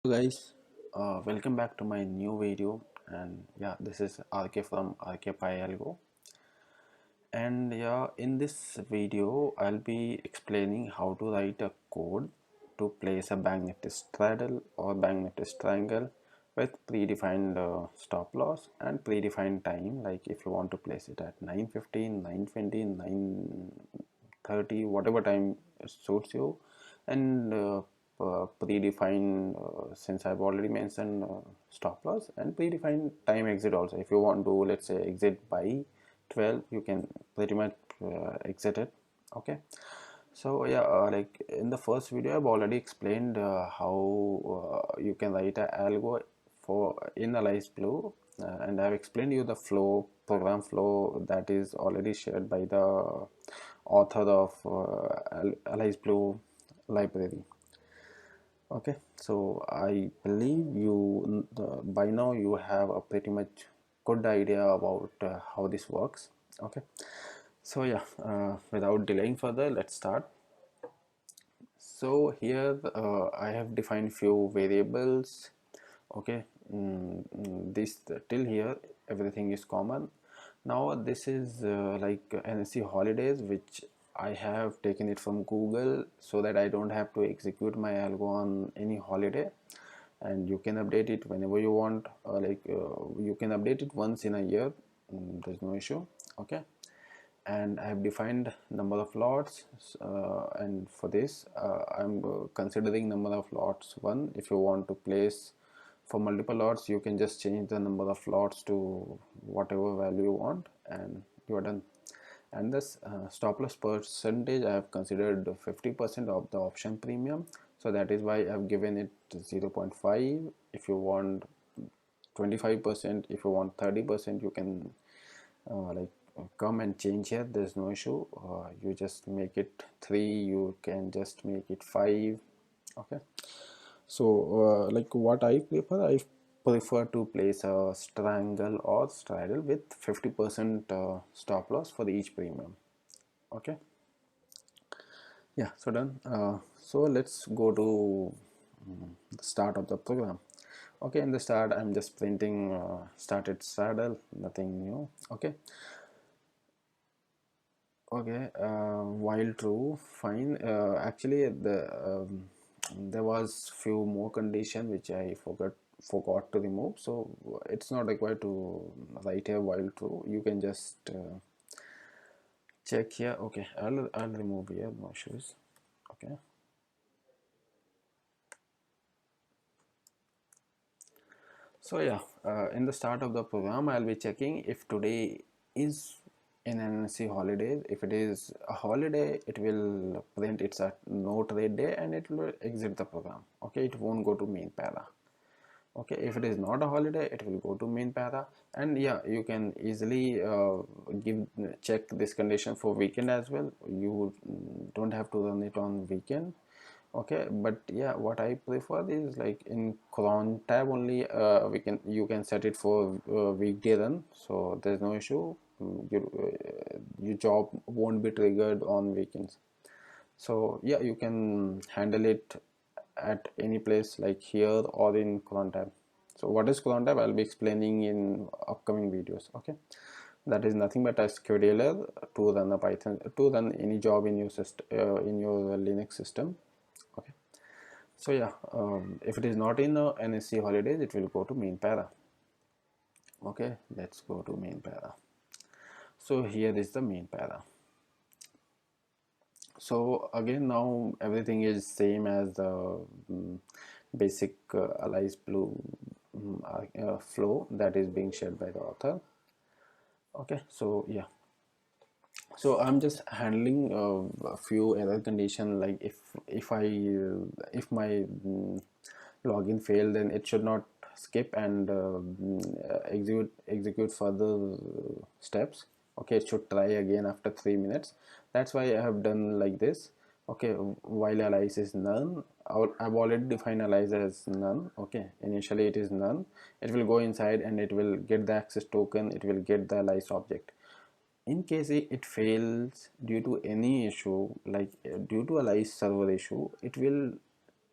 Guys, welcome back to my new video. And yeah, this is RK from RK Algo. And yeah, in this video I'll be explaining how to write a code to place a Banknifty Straddle or Banknifty Strangle with predefined stop loss and predefined time. Like if you want to place it at 9:15, 9:20, 9:30, whatever time suits you. And predefined, since I've already mentioned stop loss, and predefined time exit also. If you want to, let's say, exit by 12, you can pretty much exit it. Okay, so yeah, like in the first video I've already explained how you can write a algo for in Alice Blue, and I've explained you the flow, program flow, that is already shared by the author of Alice Blue library. Okay, so I believe you by now you have a pretty much good idea about how this works. Okay, so yeah, without delaying further, let's start. So here I have defined few variables. Okay, this till here everything is common. Now this is like NSE holidays, which I have taken it from Google so that I don't have to execute my algo on any holiday, and you can update it whenever you want. You can update it once in a year. There's no issue. Okay, and I have defined number of lots, and for this I'm considering number of lots 1. If you want to place for multiple lots, you can just change the number of lots to whatever value you want, and you are done. And this stop loss percentage, I have considered 50% of the option premium, so that is why I have given it 0.5. If you want 25%, if you want 30%, you can come and change here. There's no issue. You just make it 3, you can just make it 5. Okay, so like what I prefer to place a strangle or straddle with 50% stop loss for each premium. Okay, yeah, so done. So let's go to the start of the program. Okay, in the start I'm just printing started straddle, nothing new. Okay, okay, while true, fine. Actually, there was few more condition which I forgot to remove, so it's not required to write here while true. You can just check here. Okay, I'll remove here, no issues. Okay, so yeah, in the start of the program I'll be checking if today is in NSE holidays. If it is a holiday, it will print it's a no trade day and it will exit the program. Okay, it won't go to main para. Okay, if it is not a holiday, it will go to main para. And yeah, you can easily check this condition for weekend as well. You don't have to run it on weekend. Okay, but yeah, what I prefer is like in cron tab only. You can set it for weekday run, so there's no issue. Your job won't be triggered on weekends. So yeah, you can handle it at any place like here or in cron tab. So what is cron tab, I'll be explaining in upcoming videos. Okay, that is nothing but a scheduler to run a Python, to run any job in your system, in your Linux system. Okay, so yeah, if it is not in NSC holidays, it will go to main para. Okay, let's go to main para. So here is the main para. So again, now everything is same as the basic Alice Blue flow that is being shared by the author. Okay, so yeah, so I'm just handling a few error condition, like if my login failed, then it should not skip and execute further steps. Okay, it should try again after 3 minutes. That's why I have done like this. Okay, while alias is none, I've already defined alias as none. Okay, initially it is none. It will go inside and it will get the access token, it will get the alias object. In case it fails due to any issue, like due to a live server issue, it will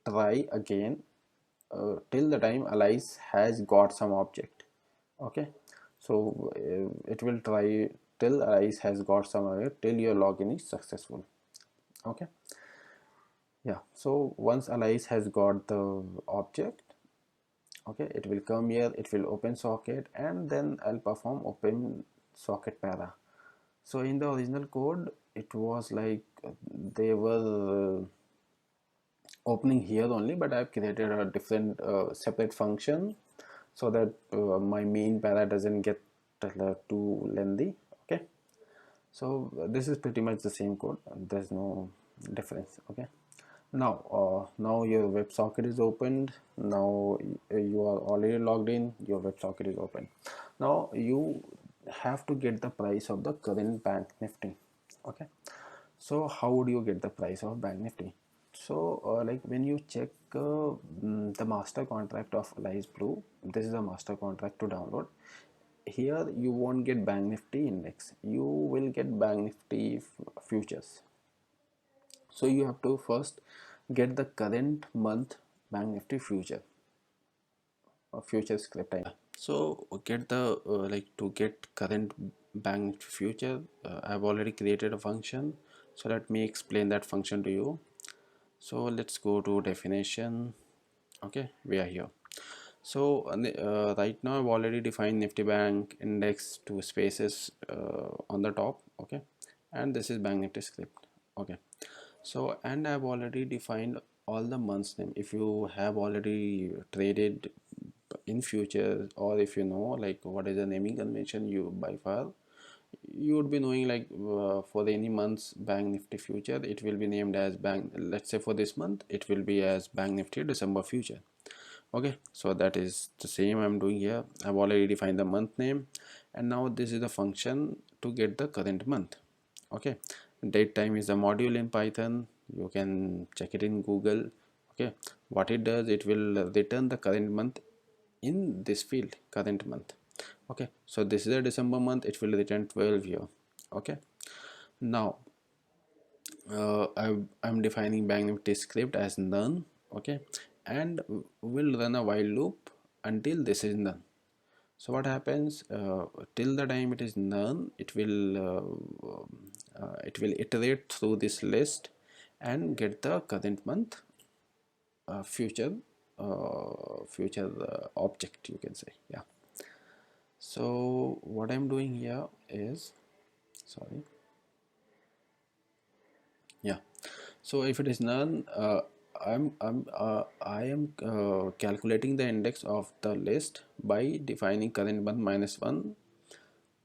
try again. till the time Alice has got some object. Okay, so it will try till Alice has got some object till your login is successful. Okay, yeah, so once Alice has got the object, okay, it will come here, it will open socket, and then I'll perform open socket para. So in the original code it was like they were opening here only, but I've created a different separate function so that my main para doesn't get too lengthy. Okay, so this is pretty much the same code, there's no difference. Okay, now your WebSocket is opened. Now you are already logged in, your WebSocket is open. Now you have to get the price of the current bank nifty. Okay, so how would you get the price of bank nifty? So like when you check the master contract of Alice Blue, this is a master contract to download. Here you won't get bank nifty index, you will get bank nifty futures. So you have to first get the current month bank nifty future or future script. So get the like to get current bank nifty future, I've already created a function, so let me explain that function to you. So let's go to definition. Okay, we are here. So right now I've already defined Nifty Bank index to spaces on the top. Okay, and this is Bank Nifty script. Okay, so and I've already defined all the months name. If you have already traded in future, or if you know like what is the naming convention, you by far you would be knowing like for any month's Bank Nifty future it will be named as bank, let's say for this month it will be as Bank Nifty December future. Okay, so that is the same I'm doing here. I've already defined the month name, and now this is the function to get the current month. Okay, date time is a module in Python, you can check it in Google. Okay, what it does, it will return the current month in this field, current month. Okay, so this is a December month, it will return 12 here. Okay, now I'm defining Bank Nifty script as none. Okay, and will run a while loop until this is none. So what happens, till the time it is none, it will iterate through this list and get the current month future object, you can say. Yeah, so what I'm doing here is, sorry, yeah, so if it is none, I am calculating the index of the list by defining current month minus 1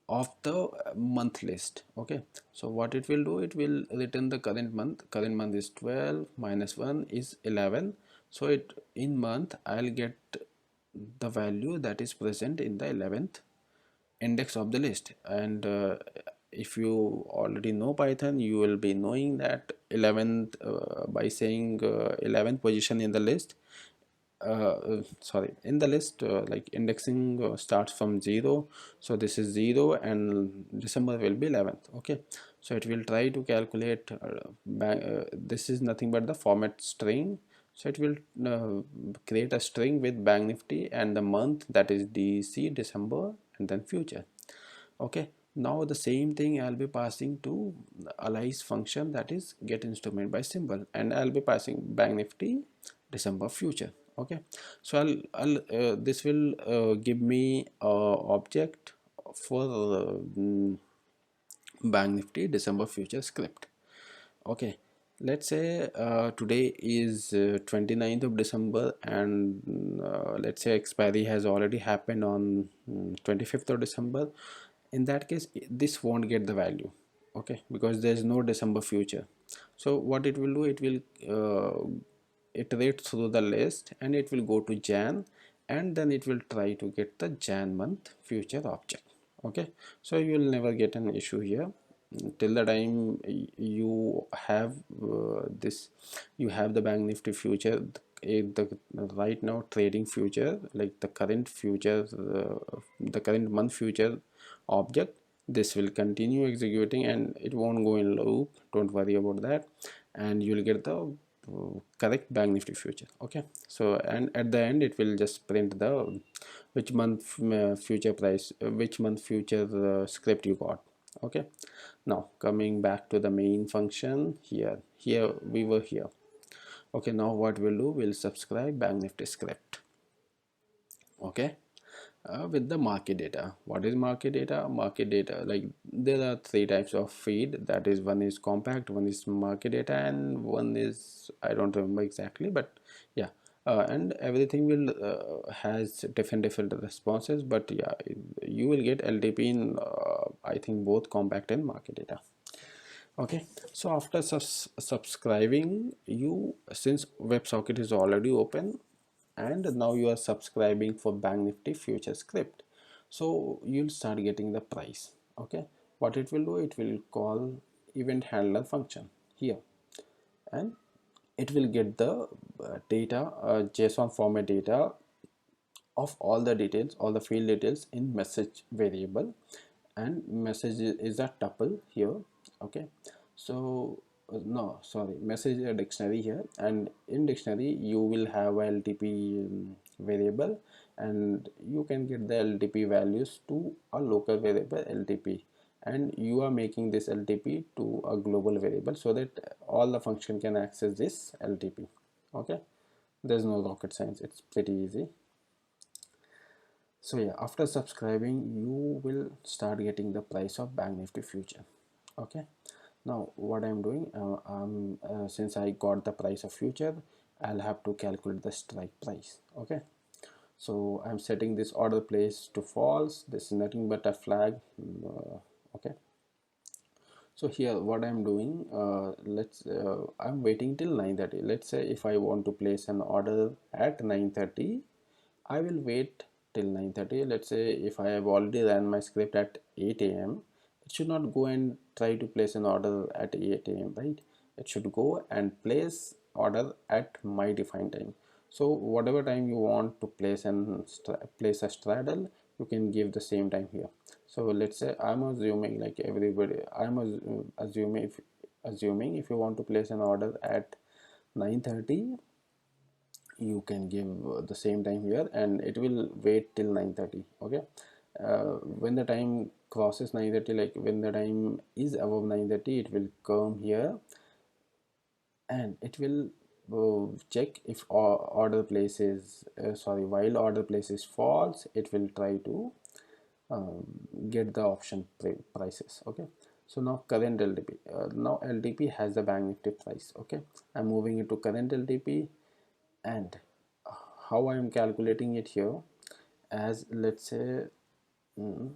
of the month list. Okay, so what it will do, it will return the current month. Current month is 12, minus 1 is 11. So it in month I'll get the value that is present in the 11th index of the list. And if you already know Python, you will be knowing that 11th by saying 11th position in the list, sorry, in the list, like indexing starts from 0, so this is 0 and December will be 11th. Okay, so it will try to calculate this is nothing but the format string, so it will create a string with Bank Nifty and the month, that is DC December, and then future. Okay, now the same thing I'll be passing to Alice function, that is get instrument by symbol, and I'll be passing Bank Nifty December future. Okay, so this will give me a object for Bank Nifty December future script. Okay, let's say today is 29th of December, and let's say expiry has already happened on 25th of December. In that case this won't get the value. Okay, because there is no December future. So what it will do, it will iterate through the list and it will go to Jan, and then it will try to get the Jan month future object. Okay, so you will never get an issue here till the time you have this, you have the Bank Nifty future, the right now trading future, like the current future, the current month future object. This will continue executing and it won't go in loop, don't worry about that, and you'll get the correct bank nifty future. Okay, so and at the end it will just print the which month future price, which month future script you got. Okay, now coming back to the main function, here we were here. Okay, now what we'll do, we'll subscribe bank nifty script. Okay, with the market data. What is market data? Market data, like there are three types of feed, that is, one is compact, one is market data, and one is, I don't remember exactly, but yeah, and everything will has different responses, but yeah, you will get LTP in I think both compact and market data. Okay, so after subscribing, you, since WebSocket is already open, and now you are subscribing for bank nifty future script, so you'll start getting the price. Okay, what it will do, it will call event handler function here, and it will get the data, JSON format data of all the details, all the field details in message variable, and message is a tuple here. Okay, so no, sorry, message is a dictionary here, and in dictionary you will have a LTP variable, and you can get the LTP values to a local variable LTP, and you are making this LTP to a global variable so that all the function can access this LTP. Okay, there's no rocket science, it's pretty easy. So yeah, after subscribing you will start getting the price of bank nifty future. Okay, now what I'm doing, since I got the price of future, I'll have to calculate the strike price. Okay, so I'm setting this order place to false. This is nothing but a flag. Okay, so here what I'm doing, I'm waiting till 9:30. Let's say if I want to place an order at 9:30, I will wait till 9:30. Let's say if I have already ran my script at 8 a.m., it should not go and try to place an order at 8 a.m., right? It should go and place order at my defined time. So whatever time you want to place place a straddle, you can give the same time here. So let's say I'm assuming, like everybody, assuming if you want to place an order at 9:30, you can give the same time here, and it will wait till 9:30. Okay, when the time crosses 9:30, like when the time is above 9:30, it will come here, and it will check if order place is while order place is false, it will try to um, get the option prices. Okay, so now current LTP, now LTP has the bank nifty price. Okay, I'm moving it to current LTP, and how I am calculating it here, as let's say mm,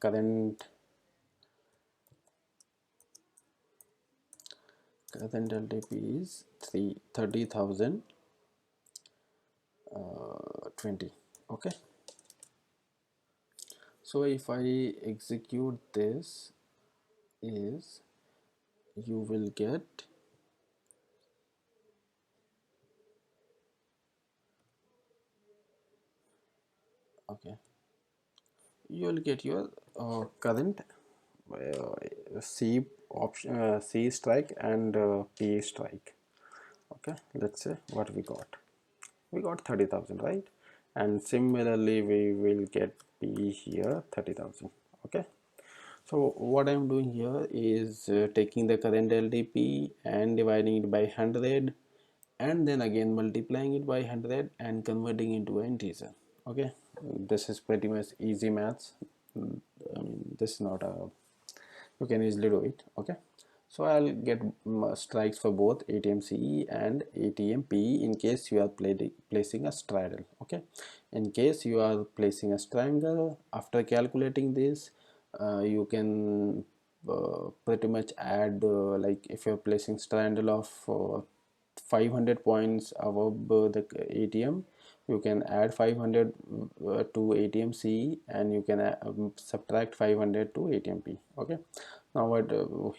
current LTP is 30,020. Okay, so if I execute this, is you will get, okay, you will get your current C option, C strike and P strike. Okay, let's say what we got 30,000, right? And similarly we will get P here 30,000. Okay, so what I'm doing here is taking the current LTP and dividing it by 100, and then again multiplying it by 100 and converting into an integer. Okay, this is pretty much easy maths. I mean, this is not a, you can easily do it. Okay, so I'll get strikes for both ATM CE and ATM PE in case you are placing a straddle. Okay, in case you are placing a strangle, after calculating this, you can pretty much add, like if you're placing straddle of 500 points above the ATM, you can add 500 to ATM CE, and you can subtract 500 to ATM P. Okay, now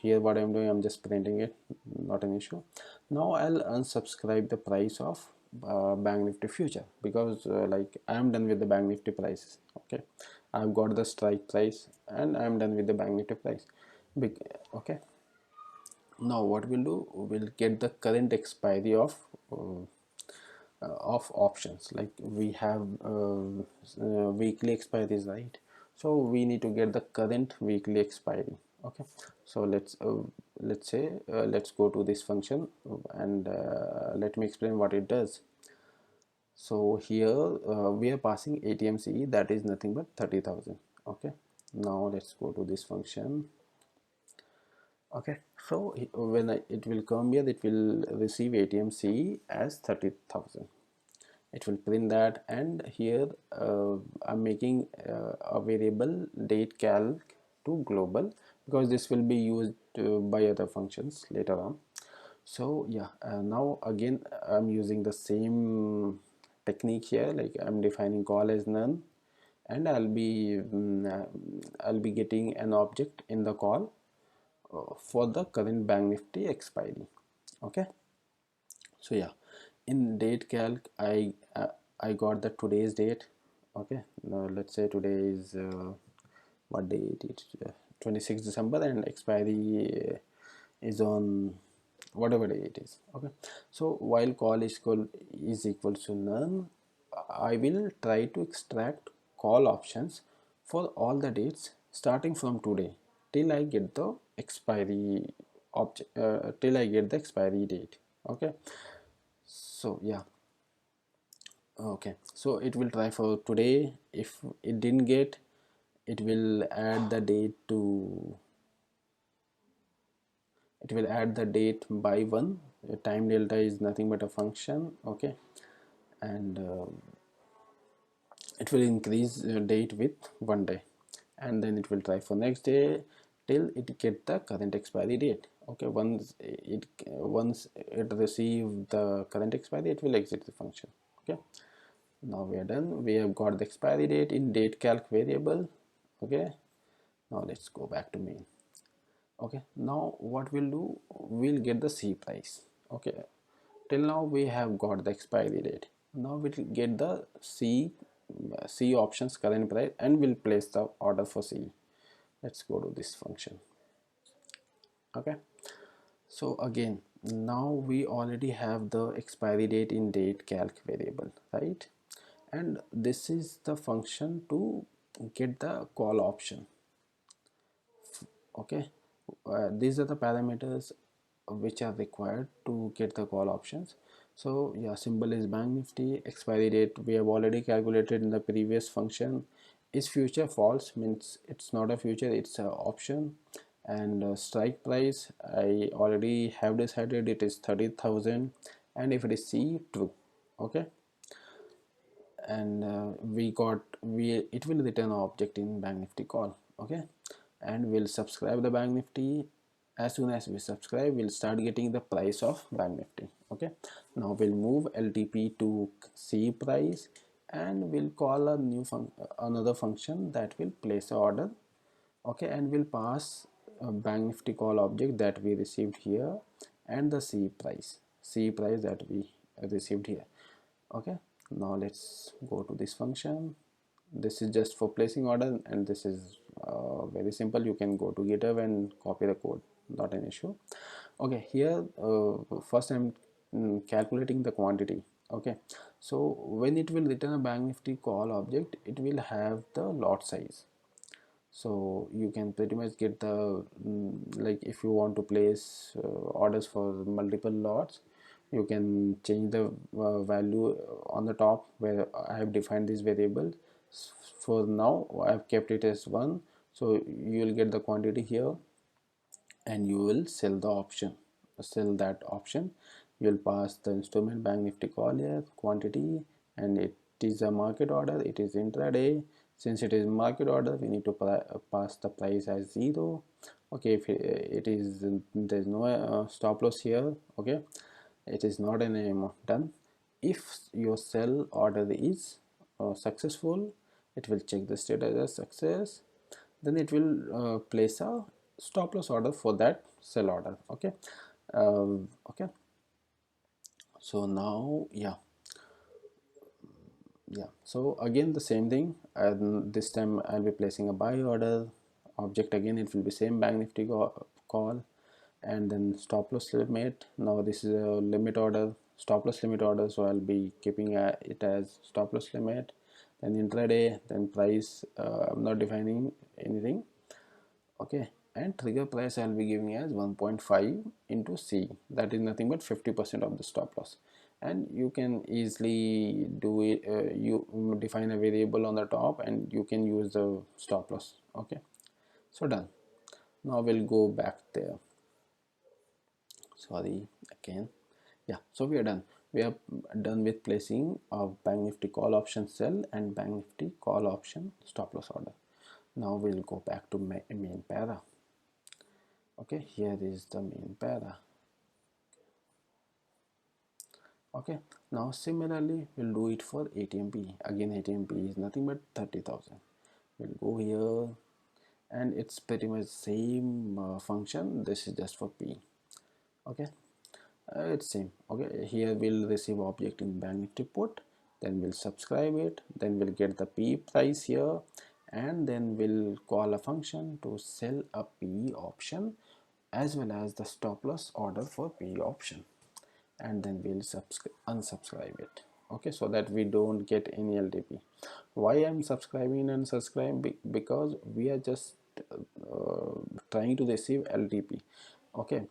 here what I'm doing, I'm just printing it, not an issue. Now I'll unsubscribe the price of bank nifty future, because like I'm done with the bank nifty prices. Okay, I've got the strike price and I'm done with the bank nifty price. Okay, Now what we'll do, we'll get the current expiry of options. Like we have weekly expiries, right? So we need to get the current weekly expiry. Okay, so let's say let's go to this function, and let me explain what it does. So here we are passing ATMCE, that is nothing but 30,000. Okay, now let's go to this function. Okay, so when it will come here, it will receive ATMCE as 30,000. It will print that, and here I'm making a variable date calc to global, because this will be used by other functions later on. So yeah, now again I'm using the same technique here. Like I'm defining call as none, and I'll be getting an object in the call for the current bank nifty expiry. Okay, so yeah, in date calc I got the today's date. Okay, now let's say today is what day it is, 26 December, and expiry is on whatever day it is. Okay, so while call is equal to none, I will try to extract call options for all the dates starting from today till I get the expiry object, till I get the expiry date. Okay, so yeah, okay, so it will try for today. If it didn't get, it will add the date to, it will add the date by one. Time delta is nothing but a function. Okay, and it will increase date with 1 day, and then it will try for next day till it get the current expiry date. Okay, once it receive the current expiry, it will exit the function. Okay, now we are done. We have got the expiry date in date calc variable. Okay, now let's go back to main. Okay, now what we'll do, we'll get the C price. Okay, till now we have got the expiry date. Now we'll get the C options current price, and we'll place the order for C. Let's go to this function. Okay, so again, now we already have the expiry date in date calc variable, right? And this is the function to get the call option. Okay, these are the parameters which are required to get the call options. So yeah, symbol is bank nifty. Expiry date we have already calculated in the previous function. Is future false, means it's not a future, it's an option. And strike price I already have decided, it is 30,000, and if it is C, true. Okay, and we it will return an object in bank nifty call. Okay, and we'll subscribe the bank nifty. As soon as we subscribe, we'll start getting the price of bank nifty. Okay, now we'll move LTP to C price, and we'll call a another function that will place a order. Okay, and we'll pass a bank nifty call object that we received here, and the C price that we received here. Okay, now let's go to this function. This is just for placing order, and this is very simple. You can go to GitHub and copy the code, not an issue. Okay, here first I'm calculating the quantity. Okay, so when it will return a bank nifty call object, it will have the lot size. So you can pretty much get the like if you want to place orders for multiple lots, you can change the value on the top where I have defined this variable. For now I have kept it as 1, so you will get the quantity here, and you will sell the option, sell that option. You will pass the instrument bank nifty call here, quantity, and it is a market order, it is intraday. Since it is market order, we need to pass the price as 0. Okay, if it is, there is no stop loss here. Okay, it is not an aim of done. If your sell order is successful, it will check the status as success, then it will place a stop loss order for that sell order. Okay, okay, so now yeah, so again the same thing, and this time I'll be placing a buy order object. Again it will be same bank nifty call, and then stop loss limit. Now this is a limit order, stop loss limit order, so I'll be keeping it as stop loss limit. Then intraday, then price, I'm not defining anything. Okay, and trigger price I'll be giving as 1.5 into C, that is nothing but 50% of the stop loss. And you can easily do it, you define a variable on the top and you can use the stop loss. Okay, so done. Now we'll go back there, sorry again. Yeah, so we are done. We are done with placing a bank nifty call option sell and bank nifty call option stop loss order. Now we'll go back to main para. Okay, here is the main para. Okay, now similarly we'll do it for ATMP. Again, ATMP is nothing but 30,000. We'll go here and it's pretty much same function. This is just for P. Okay, it's same. Okay, here we'll receive object in bank nifty put, then we'll subscribe it, then we'll get the P price here, and then we'll call a function to sell a P option as well as the stop loss order for P option, and then we'll unsubscribe it. Okay, so that we don't get any LTP. Why I'm subscribing and unsubscribing? Because we are just trying to receive LTP. Okay,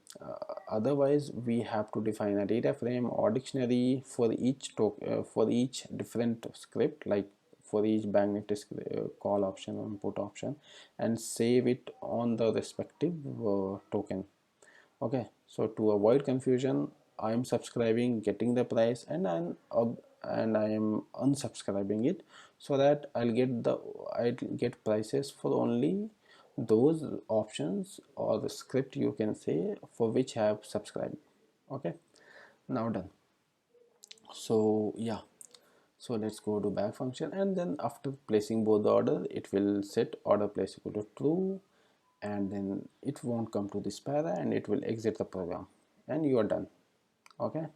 otherwise we have to define a data frame or dictionary for each for each different script, like for each bank nifty call option or put option, and save it on the respective token. Okay, so to avoid confusion, I am subscribing, getting the price, and I am unsubscribing it, so that I'll get prices for only those options or the script, you can say, for which I have subscribed. Okay, now done. So yeah, so let's go to back function, and then after placing both the order, it will set order place equal to true, and then it won't come to this para and it will exit the program, and you are done. Okay,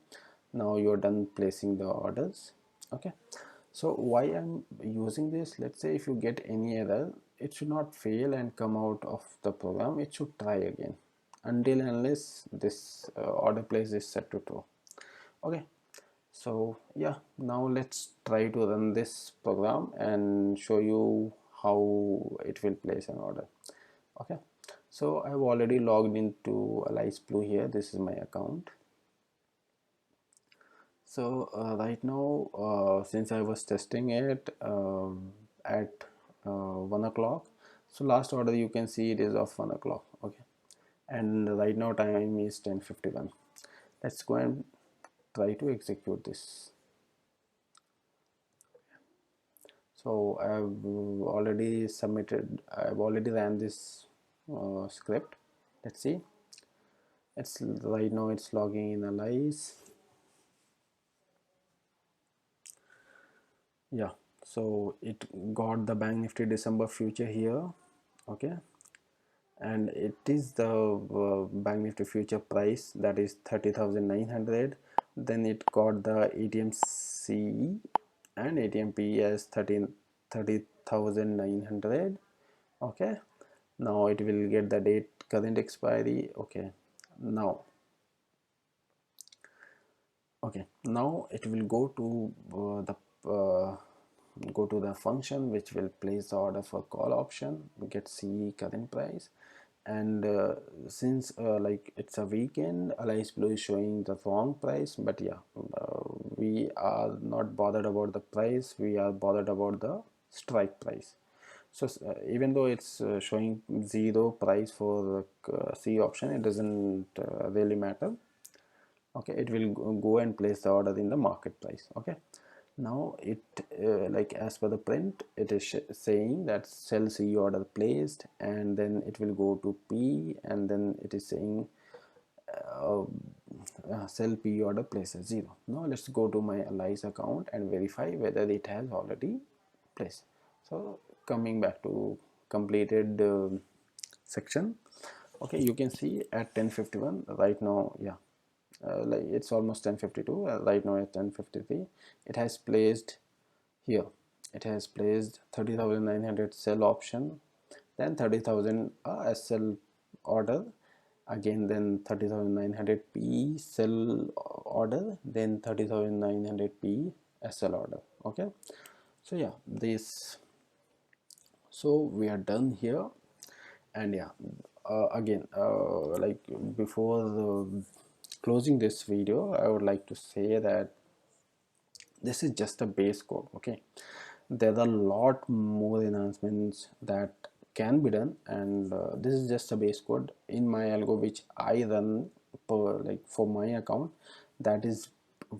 now you are done placing the orders. Okay, so why I'm using this, let's say if you get any error, it should not fail and come out of the program, it should try again until unless this order place is set to true. Okay, so yeah, now let's try to run this program and show you how it will place an order. Okay, so I've already logged into Alice Blue here. This is my account. So right now, since I was testing it at 1 o'clock, so last order you can see it is of 1 o'clock. Okay, and right now time is 10:51. Let's go and try to execute this. So I've already ran this script. Let's see, it's right now it's logging in Alice. Yeah, so it got the bank nifty December future here. Okay, and it is the bank nifty future price, that is 30,900. Then it got the ATMC and ATMP as 30,900. Okay, now it will get the date, current expiry. Okay, now it will go to the function which will place the order for call option, get C current price. And since like it's a weekend, Alice Blue is showing the wrong price, but yeah, we are not bothered about the price, we are bothered about the strike price. So even though it's showing zero price for the C option, it doesn't really matter. Okay, it will go and place the order in the market price. Okay, now it like as per the print, it is saying that sell C order placed, and then it will go to P, and then it is saying sell P order places 0. Now let's go to my Alice account and verify whether it has already placed. So coming back to completed section. Okay, you can see at 10:51 right now. Yeah, like it's almost 10:52 right now. At 10:53 it has placed here, it has placed 30,900 sell option, then 30,000 SL order, again then 30,900p sell order, then 30,900p SL order. Okay, so yeah, this, so we are done here. And yeah, again, like before closing this video, I would like to say that this is just a base code. Okay, there are a lot more enhancements that can be done, and this is just a base code in my algo which I run per, like for my account. That is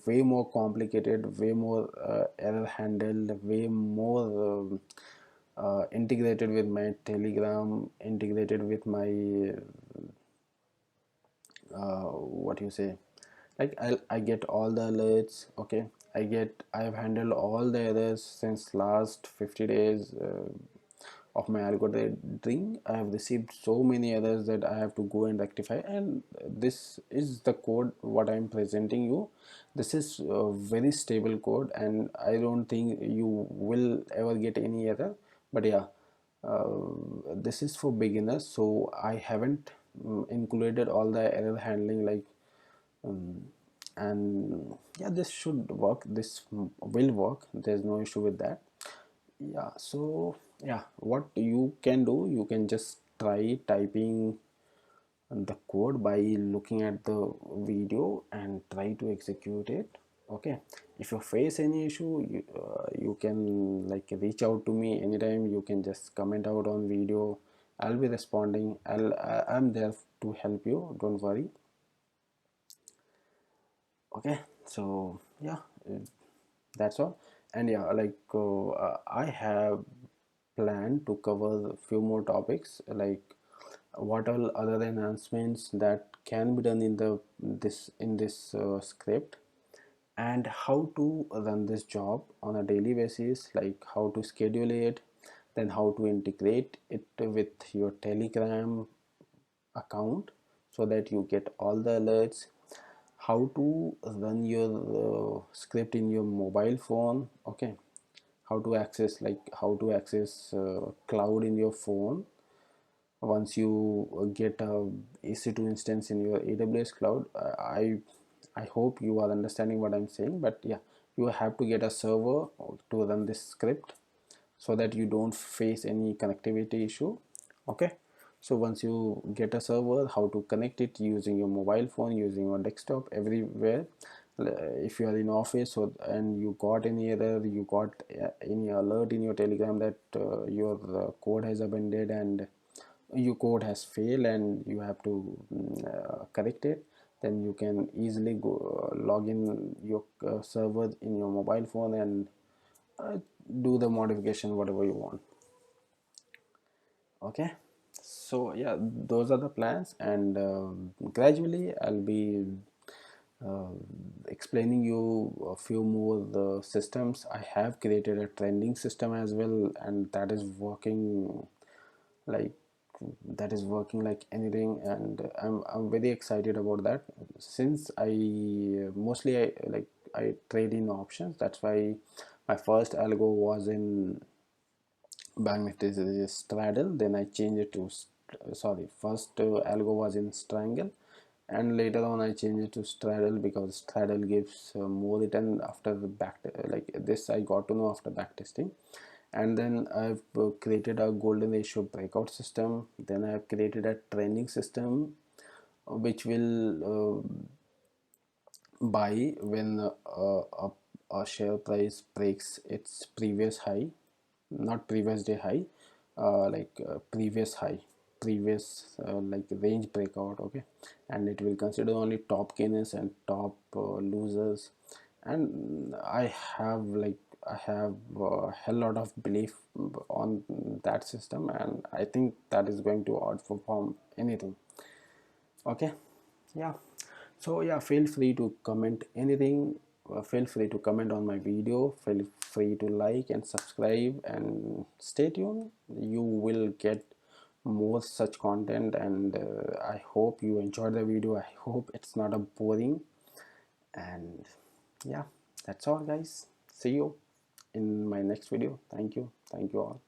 way more complicated, way more error handled, way more integrated with my Telegram, integrated with my what you say, like I get all the alerts. Okay, I've handled all the errors since last 50 days of my algo trading. I have received so many errors that I have to go and rectify, and this is the code what I'm presenting you. This is a very stable code, and I don't think you will ever get any error. But yeah, this is for beginners, so I haven't included all the error handling, like um, and yeah, this should work, this will work, there's no issue with that. Yeah, so yeah, what you can do, you can just try typing the code by looking at the video and try to execute it. Okay, if you face any issue, you can like reach out to me anytime. You can just comment out on video, I'll be responding. I'm there to help you, don't worry. Okay, so yeah, that's all. And yeah, like I have planned to cover a few more topics, like what all other enhancements that can be done in the this script, and how to run this job on a daily basis, like how to schedule it, then how to integrate it with your Telegram account so that you get all the alerts, how to run your script in your mobile phone. Okay, how to access, like how to access cloud in your phone once you get a EC2 instance in your AWS cloud. I hope you are understanding what I'm saying, but yeah, you have to get a server to run this script so that you don't face any connectivity issue. Okay, so once you get a server, how to connect it using your mobile phone, using your desktop, everywhere. If you are in office or and you got any error, you got any alert in your Telegram that your code has abandoned and your code has failed and you have to correct it, then you can easily go log in your server in your mobile phone and uh, do the modification whatever you want. Okay, so yeah, those are the plans, and gradually I'll be uh, explaining you a few more the systems. I have created a trending system as well, and that is working like like anything, and I'm very excited about that. Since I mostly I trade in options, that's why my first algo was in Banknifty Straddle, then I changed it to sorry, first algo was in Strangle, and later on I changed it to Straddle because Straddle gives more return after the back, like this I got to know after back testing. And then I've created a golden ratio breakout system, then I have created a trending system which will buy when a share price breaks its previous high, not previous day high, previous high, previous like range breakout. Okay, and it will consider only top gainers and top losers. And I have a hell lot of belief on that system, and I think that is going to outperform anything. Okay, yeah, so yeah, feel free to comment anything, feel free to comment on my video, feel free to like and subscribe, and stay tuned. You will get more such content, and I hope you enjoyed the video. I hope it's not a boring. And yeah, that's all guys, see you in my next video. Thank you all.